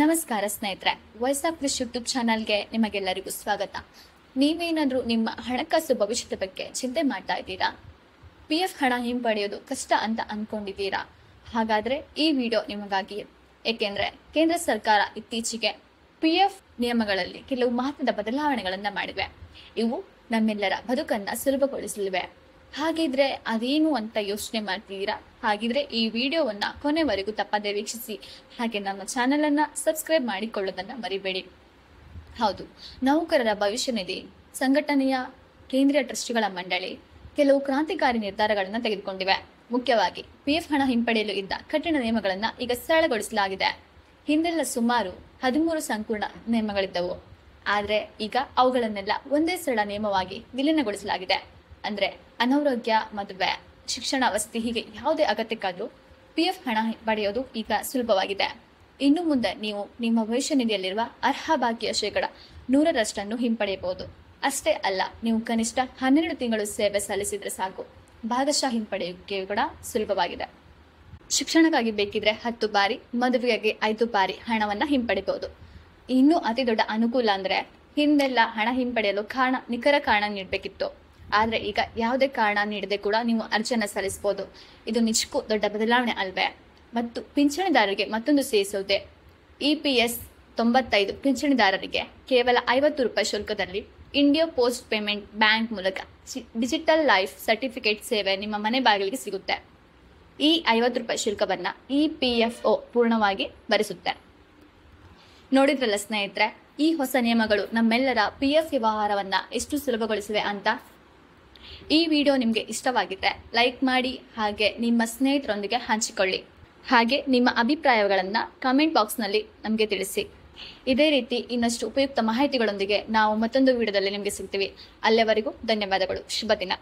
ನಮಸ್ಕಾರ ಸ್ನೇಹಿತರೆ, voice of ಕೃಷಿ ಯೂಟ್ಯೂಬ್ ಚಾನಲ್ಗೆ ನಿಮಗೆಲ್ಲರಿಗೂ ಸ್ವಾಗತ. ನೀವೇನಾದ್ರೂ ನಿಮ್ಮ ಹಣಕಾಸು ಭವಿಷ್ಯದ ಬಗ್ಗೆ ಚಿಂತೆ ಮಾಡ್ತಾ ಇದ್ದೀರಾ? PF ಹಣ ಹಿಂಪಡೆಯೋದು ಕಷ್ಟ ಅಂತ ಅನ್ಕೊಂಡಿದ್ದೀರಾ? ಹಾಗಾದ್ರೆ ಈ ವಿಡಿಯೋ ನಿಮಗಾಗಿ. ಏಕೆಂದ್ರೆ ಕೇಂದ್ರ ಸರ್ಕಾರ ಇತ್ತೀಚೆಗೆ PF ನಿಯಮಗಳಲ್ಲಿ ಕೆಲವು ಮಹತ್ವದ ಬದಲಾವಣೆಗಳನ್ನ ಮಾಡಿವೆ. ಇವು ನಮ್ಮೆಲ್ಲರ ಬದುಕನ್ನ ಸುಲಭಗೊಳಿಸಲಿವೆ. ಹಾಗಿದ್ರೆ ಅದೇನು ಅಂತ ಯೋಚನೆ ಮಾಡ್ತಿದ್ದೀರಾ? ಹಾಗಿದ್ರೆ ಈ ವಿಡಿಯೋವನ್ನ ಕೊನೆವರೆಗೂ ತಪ್ಪದೆ ವೀಕ್ಷಿಸಿ. ಹಾಗೆ ನಮ್ಮ ಚಾನೆಲ್ ಅನ್ನ ಸಬ್ಸ್ಕ್ರೈಬ್ ಮಾಡಿಕೊಳ್ಳೋದನ್ನ ಮರಿಬೇಡಿ. ಹೌದು, ನೌಕರರ ಭವಿಷ್ಯ ನಿಧಿ ಸಂಘಟನೆಯ ಕೇಂದ್ರೀಯ ಟ್ರಸ್ಟಿಗಳ ಮಂಡಳಿ ಕೆಲವು ಕ್ರಾಂತಿಕಾರಿ ನಿರ್ಧಾರಗಳನ್ನು ತೆಗೆದುಕೊಂಡಿವೆ. ಮುಖ್ಯವಾಗಿ PF ಹಣ ಹಿಂಪಡೆಯಲು ಇದ್ದ ಕಠಿಣ ನಿಯಮಗಳನ್ನ ಈಗ ಸರಳಗೊಳಿಸಲಾಗಿದೆ. ಹಿಂದೆಲ್ಲ ಸುಮಾರು 13 ಸಂಕೀರ್ಣ ನಿಯಮಗಳಿದ್ದವು. ಆದ್ರೆ ಈಗ ಅವುಗಳನ್ನೆಲ್ಲ ಒಂದೇ ಸರಳ ನಿಯಮವಾಗಿ ವಿಲೀನಗೊಳಿಸಲಾಗಿದೆ. ಅಂದ್ರೆ ಅನಾರೋಗ್ಯ, ಮದುವೆ, ಶಿಕ್ಷಣ, ವಸತಿ ಹೀಗೆ ಯಾವುದೇ ಅಗತ್ಯಕ್ಕಾದ್ರೂ PF ಹಣ ಪಡೆಯೋದು ಈಗ ಸುಲಭವಾಗಿದೆ. ಇನ್ನು ಮುಂದೆ ನೀವು ನಿಮ್ಮ ಭವಿಷ್ಯ ನಿಧಿಯಲ್ಲಿರುವ ಅರ್ಹ ಬಾಕಿಯ 100% ಹಿಂಪಡೆಯಬಹುದು. ಅಷ್ಟೇ ಅಲ್ಲ, ನೀವು ಕನಿಷ್ಠ 12 ತಿಂಗಳು ಸೇವೆ ಸಲ್ಲಿಸಿದ್ರೆ ಸಾಕು. ಭಾಗಶಃ ಹಿಂಪಡೆಯೋಕೆ ಕೂಡ ಸುಲಭವಾಗಿದೆ. ಶಿಕ್ಷಣಕ್ಕಾಗಿ ಬೇಕಿದ್ರೆ 10 ಬಾರಿ, ಮದುವೆಗೆ 5 ಬಾರಿ ಹಣವನ್ನ ಹಿಂಪಡೆಯಬಹುದು. ಇನ್ನು ಅತಿ ದೊಡ್ಡ ಅನುಕೂಲ ಅಂದ್ರೆ ಹಿಂದೆಲ್ಲ ಹಣ ಹಿಂಪಡೆಯಲು ನಿಖರ ಕಾರಣ ನೀಡಬೇಕಿತ್ತು. ಆದ್ರೆ ಈಗ ಯಾವುದೇ ಕಾರಣ ನೀಡದೆ ಕೂಡ ನೀವು ಅರ್ಜಿಯನ್ನ ಸಲ್ಲಿಸಬಹುದು. ಇದು ನಿಜಕ್ಕೂ ದೊಡ್ಡ ಬದಲಾವಣೆ ಅಲ್ವೇ? ಮತ್ತು ಪಿಂಚಣಿದಾರರಿಗೆ ಮತ್ತೊಂದು ಸೇರಿಸುವುದೇ. EPS 95 ಪಿಂಚಣಿದಾರರಿಗೆ ಕೇವಲ ₹50 ಶುಲ್ಕದಲ್ಲಿ ಇಂಡಿಯಾ ಪೋಸ್ಟ್ ಪೇಮೆಂಟ್ ಬ್ಯಾಂಕ್ ಮೂಲಕ ಡಿಜಿಟಲ್ ಲೈಫ್ ಸರ್ಟಿಫಿಕೇಟ್ ಸೇವೆ ನಿಮ್ಮ ಮನೆ ಬಾಗಿಲಿಗೆ ಸಿಗುತ್ತೆ. ಈ ₹50 ಶುಲ್ಕವನ್ನ EPFO ಪೂರ್ಣವಾಗಿ ಭರಿಸುತ್ತೆ. ನೋಡಿದ್ರಲ್ಲ ಸ್ನೇಹಿತರೆ, ಈ ಹೊಸ ನಿಯಮಗಳು ನಮ್ಮೆಲ್ಲರ PF ವ್ಯವಹಾರವನ್ನ ಎಷ್ಟು ಸುಲಭಗೊಳಿಸಿವೆ ಅಂತ. ಈ ವಿಡಿಯೋ ನಿಮಗೆ ಇಷ್ಟವಾಗಿದ್ರೆ ಲೈಕ್ ಮಾಡಿ, ಹಾಗೆ ನಿಮ್ಮ ಸ್ನೇಹಿತರೊಂದಿಗೆ ಹಂಚಿಕೊಳ್ಳಿ. ಹಾಗೆ ನಿಮ್ಮ ಅಭಿಪ್ರಾಯಗಳನ್ನ ಕಮೆಂಟ್ ಬಾಕ್ಸ್ನಲ್ಲಿ ನಮಗೆ ತಿಳಿಸಿ. ಇದೇ ರೀತಿ ಇನ್ನಷ್ಟು ಉಪಯುಕ್ತ ಮಾಹಿತಿಗಳೊಂದಿಗೆ ನಾವು ಮತ್ತೊಂದು ವಿಡಿಯೋದಲ್ಲಿ ನಿಮಗೆ ಸಿಗ್ತೀವಿ. ಅಲ್ಲಿವರೆಗೂ ಧನ್ಯವಾದಗಳು. ಶುಭ ದಿನ.